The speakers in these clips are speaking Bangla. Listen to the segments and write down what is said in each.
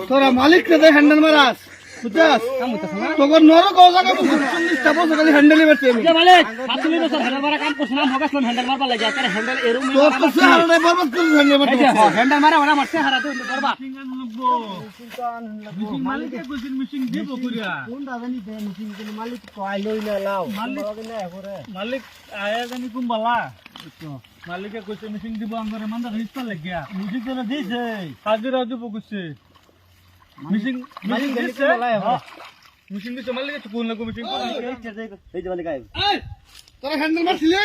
তোরা মালিক কে হ্যান্ডেল মারাস বুঝছস তোর নরক ও জায়গা 40টা বছর খালি হ্যান্ডেলই মারতে আমি মালিক 47 বছর হ্যান্ডেল মারা কাম করছ না ভগাসলাম হ্যান্ডেল মারবার লাগে আরে হ্যান্ডেল এরম তোর তো হারারে বরবাদ করে হ্যান্ডেল মারতে হ্যান্ডেল মারা ওরা মারছে হারাতে করবা মিশিং মালিকে কইছেন মিশিং দিব কইরা কোন দাদানি দে মিশিং কোন মালিক কইলই না লাও মালিক আয়া জানি কুম্বালা মালিকে কইছে মিশিং দিব আমরে মান্দা হিস্সা লাগিয়া মিশিং তো দিছে হাজিরা দিব কইছে মিশিং মিশিং দিছে মিশিং দিছে মালিকে কোন লাগো মিশিং এই যে মালিক আই এই তোরা হ্যান্ডেল মারছিলি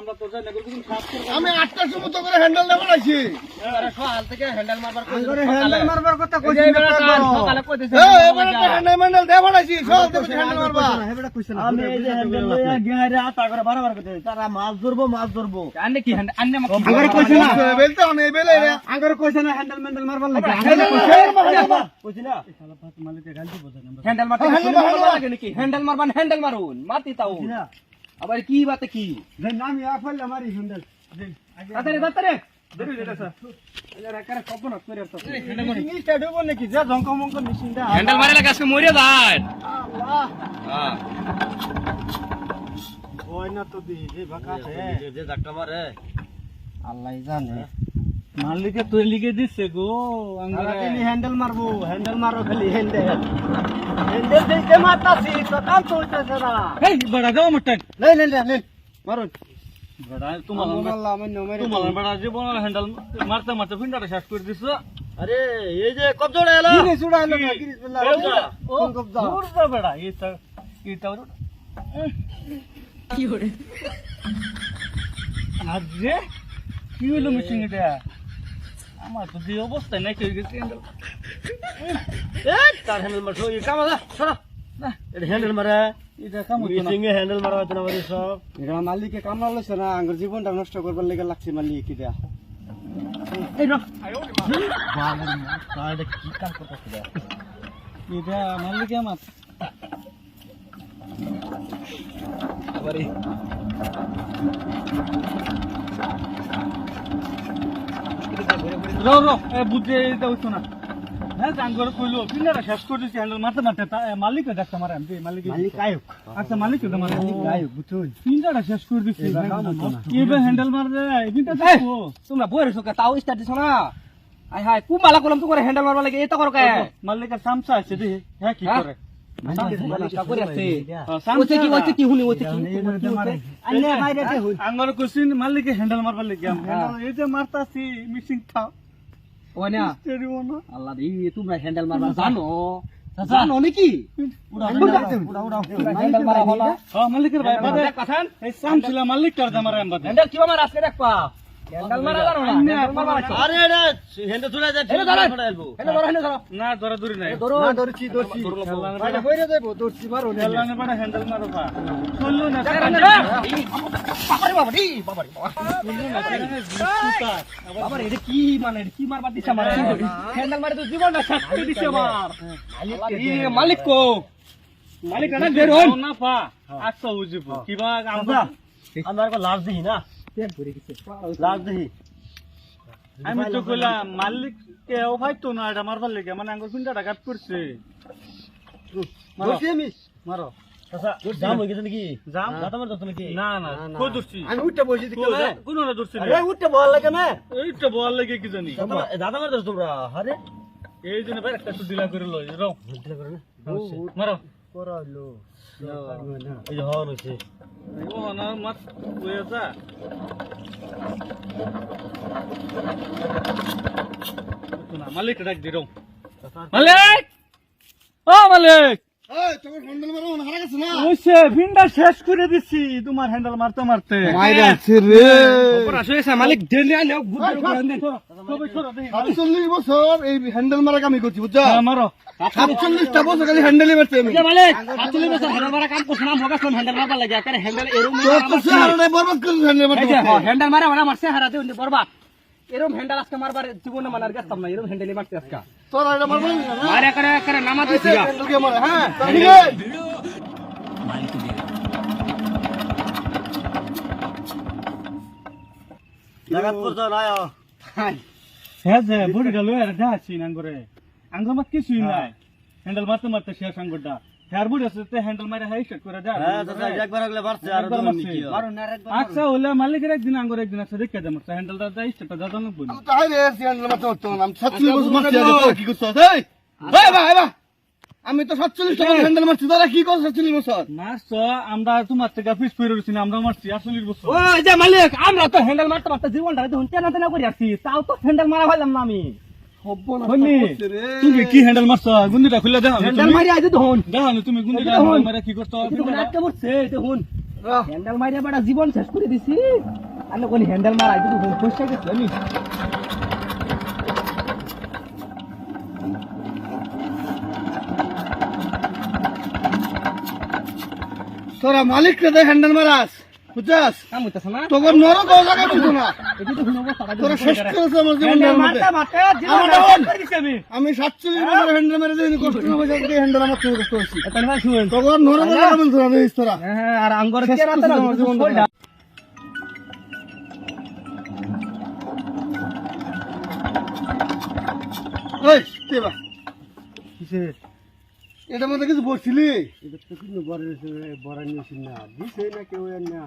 আমরা তো জানি না কোন খারাপ করে আমি 8টার সময় তো করে হ্যান্ডেল দেব নাইছি আরে সকাল থেকে হ্যান্ডেল মারবার কই হ্যান্ডেল মারবার কথা কইছি সকালে কইতেছে এই এবারে তো হ্যান্ডেল দেব নাইছি সব তো হ্যান্ডেল মারবা আমি এই যে হ্যান্ডেল লইয়া গিয়ারে আতা করে বারবার কইতে তারা মাছ ধরবো আন্নে কি হ্যান্ডেল আন্নে মারছে আগরে কইছে না বেলতে অনে বেলে রে আগরে কইছে না হ্যান্ডেল মেন্ডেল মারবার লাগে কইছি না শালা ফাত মালিকে গাল দিব জানেন হ্যান্ডেল মারতে লাগে নাকি হ্যান্ডেল মারবান হ্যান্ডেল মারুন মারতি তাও আবার কি বাতে কি দেন নাম ইয়া ফেললা মারি হ্যান্ডেল তাড়াতাড়ি তাড়াতাড়ি দেখি যেটা স্যার আরে কারে কপন করে তো মিশিং স্টার্ট হবো নাকি যা জঙ্কমঙ্ক মিশিংটা হ্যান্ডেল মারে লাগে আজকে মরে যায় হ্যাঁ ওই না তো দি যে বাকা আছে যে ধাক্কা মারে আল্লাহ জানে মালিকে তুই লিখে দিছে গো আমরা খালি হ্যান্ডেল মারবো হ্যান্ডেল মারো খালি হ্যান্ডেল হ্যান্ডেল দিতে মারতাছি তো কাম চলতেছে না এই বড়া যাও মটন লেন মারুন বড়া তোমার আল্লাহ আমি নমেরে তোমার বড়া জীবন হ্যান্ডেল মারতে মারতে ফিন্ডাটা শেষ করে দিছ আরে এই যে কবজড়া এলো গিরি চুড়া এলো না গিরি বিল্লাহ কোন কবজা দূর যা বড়া এটা কি হরে আজ যে কি হলো মিশিং এটা আমার তো যে অবস্থা নাই কই গেছে এই তার হ্যান্ডেল মারছো এই কাম আছে সরা না এটা হ্যান্ডেল মারা এটা কাম হতো না মিশিং এ হ্যান্ডেল মারা হতো না মানে সব এটা মালিকে কাম লাগাইছে না আঙ্গুর জীবনটা নষ্ট করবার লাগা লাগছে মালিক কি দেয়া এই না বালের মা কাটা কি কাম করতেছে এটা মালিকে আমার আবারই রো বুঝে এটা হইতো না হ্যাঁ গান করে কইলো ফিন্ডাটা শেষ করে দিছি হ্যান্ডেল মারতে মারতে মালিকে ডাকতে মারে আমি মালিক আয়ুক আচ্ছা মালিক তো মারে আয়ুক বুঝুন ফিন্ডাটা শেষ করে দিছি এবার কাম হতো না। এবার হ্যান্ডেল মারবে এবিটা দেখো তোমরা বইরে সকে তাও স্টার্ট দিছ না আই হাই কুমালা কলম তো করে হ্যান্ডেল মারবার লাগে এটা করো কে মালিকের সামসা আছে দেখি হ্যাঁ কি করে ওতে কি হুনি ওতে কি আন্নে বাইরেতে হই আঙ্গর কোশ্চিন মালিকে হ্যান্ডেল মারবার লাগে এই যে মারতাছি মিসিং থা ওনা স্টেডিও না আল্লাহ রে তোমরা হ্যান্ডেল মারবা জানো নাকি হ্যান্ডেল মারা হলা হ্যাঁ মালিকের ভাই বাদে কথান এই সামছিল মালিক কার জামারে আমবাদে হ্যান্ডেল কিবা মারা আজকে দেখবা হ্যান্ডেল মারা জানো না হ্যান্ডেল মারবা আরে এটা হ্যান্ডেল চলে যায় হ্যান্ডেল ধরো হ্যান্ডেল ধরো না ধরা ধরি নাই ধরো না ধরছি বাইরে কইরা দেব ধরছি মারো খেলানে বড় হ্যান্ডেল মারো বা চললো না বাবারে বাবারে বাবারে চললো না বাবারে এটা কি মানে কি মারবা দিছে আমার হ্যান্ডেল মারে তো জীবনটা শেষ করে দিছে আমার মালিক কো মালিক না বের হন না পা আচ্ছা বুঝিব কিবা আমরা আমরা কো লাভ দিই না পেন পড়ে গেছে লাভ দিই আমি তো কইলাম মালিক কে ও ভাই তো না এটা মারবার লাগে মানে আঙ্গুর পিন্ডাটা কাট করছে ধরছি আমি মারো আচ্ছা জাম হই গেছে নাকি জাম দাদা মার দছ নাকি না না কই দূরছি আমি উঠতে বসি দিকে না কোন না দূরছি আরে উঠতে বল লাগে না এইটা বল লাগে কি জানি দাদা মার দছ তোমরা আরে এই জন্য ভাই একটা দিলা করে লই রও দিলে করে না মারো করাইলো এই যে হন হইছে ও না মাত কইয়া যা না মালিক ডাক দিরো মালিক ও মালিক এই তোমার হ্যান্ডেল মারো না হারা গেছে না ওইছে ভিন্ডা শেষ করে দিছি তোমার হ্যান্ডেল মারতে মারতে মাইরা আছে রে ওপর আসে মালিক ডেলে আনে বুদ্ধি করে আনে সবাই সরো দেখি 47 বছর এই হ্যান্ডেল মারা আমি করছি বুঝছো মারো 47টা বছর খালি হ্যান্ডেলই মারতে আমি মালিক 47 বছর হ্যান্ডেল মারা কাম করছ না ভগাসলাম হ্যান্ডেল মারবার লাগে আরে হ্যান্ডেল এরম তো হারারে বরবাদ করে হ্যান্ডেল মারতে হ্যান্ডেল মারা ওরা মারছে হারাতে উনি বরবাদ এরম হ্যান্ডেল আজকে মারবার জীবনে মানার গেছতাম না এরম হ্যান্ডেলই মারতে আজকে তোরা এটা মারবি না মারে করে নামাজ দিছি ঢুকে মারে হ্যাঁ ঠিক আছে জাগাত করছ না হ্যাঁ যে বডিটা লয়ে আর যাচ্ছি না করে আঙ্গুর মাত কিছুই নাই হ্যান্ডেল মারতে মারতে শেষ আঙ্গুরটা হেয়ার বুড়ি আছে হ্যান্ডেল মারে হাই স্টার্ট করে যা হ্যাঁ দাদা একবার আগলে বাড়ছে আর একবার তুমি মারছে। কি মারো না আর একবার আচ্ছা হলে মালিকের একদিন আঙ্গুর একদিন আছে দেখে দেবো হ্যান্ডেলটা যাই স্টার্টটা যা জানো বলি তাই রে সিয়ান্ডেল মারতে হতো না আমি 47 বছর মারছি আগে তোরা কি করছ এই ভাই আমি তো 47 টাকা হ্যান্ডেল মারছি তোরা কি করছ 47 বছর মারছ আমরা তোমার থেকে পিস ফিরে রয়েছি না আমরা মারছি 48 বছর ওই যে মালিক আমরা তো হ্যান্ডেল মারতে মারতে জীবনটা দেখুন তেনা করে আসছি তাও তো হ্যান্ডেল মারা পাইলাম না আমি বন্নি তুমি কি হ্যান্ডেল মারছ গুন্ডিটা খুলে দেখো হ্যান্ডেল মারি আজ দেখুন দেখো তুমি গুন্ডিটা মারে কি করছো আটকে পড়ছে দেখুন হ্যান্ডেল মারিয়া বেটা জীবন শেষ করে দিছি আমি কোন হ্যান্ডেল মারা আজ দেখুন পয়সা গেছে আমি তোরা মালিক রে দে হ্যান্ডেল মারাস বুঝছস কাম হইতাছে না তোর নরক ও জায়গা ছিল না এটি দেখুন অবস্থা তোরা শেষ করেছ আমার জীবন হ্যান্ডেল মারতে মারতে জীবন শেষ করে দিছি আমি আমি 47 বছর হ্যান্ডেল মেরে দিই কষ্ট না হয়ে যায় হ্যান্ডেল আমার থেকে কষ্ট হইছে এটা না শুন তোর নরক ও জায়গা বলছ না দেখিস তোরা হ্যাঁ আর আঙ্গর শেষ কে রাতে না করছি আমার জীবনটা। এই কেবা কিসে এটার মধ্যে কিছু বলছিলি এটা তো কিন্তু বড় নিয়েছি না দিছে না কেউ না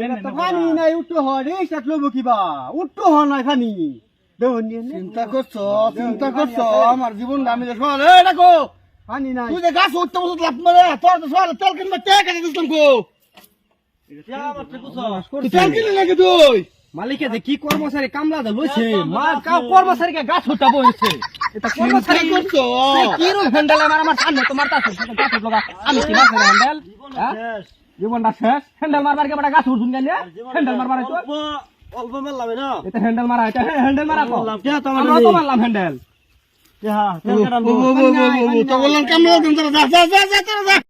এটা তো পানি নাই উঠো হয় রে সাত লবো কিবা উঠো হয় না পানি দেও নিয়ে নে চিন্তা করছো আমার জীবন আমি দেখো এই দেখো পানি নাই তুই যে গাছ উঠতে বসে লাভ মারে তোর তো সর তেল কিনবা তে কেটে দিছিলাম কো তুই তেল কিনলি নাকি তুই মালিকে যে কি কর্মচারী কামলা দা লইছে মা কাও কর্মচারীকে গাছ হতা বইছে এটা কর্মচারী চিন্তা করছো কি রুম হ্যান্ডেল আমার সামনে তো মারতা আছে গাছ লগা আমি কি মারছ হ্যান্ডেল জীবনটা শেষ হ্যান্ডেল মারবার কে বড় গাছ উঠুন কেন হ্যান্ডেল মারবার তো অল্প মারলাম না এটা হ্যান্ডেল মারা এটা হ্যান্ডেল মারা তো কে তো আমরা তো মারলাম হ্যান্ডেল হ্যাঁ তেল কাটাল তো বললাম কেমন যা যা যা যা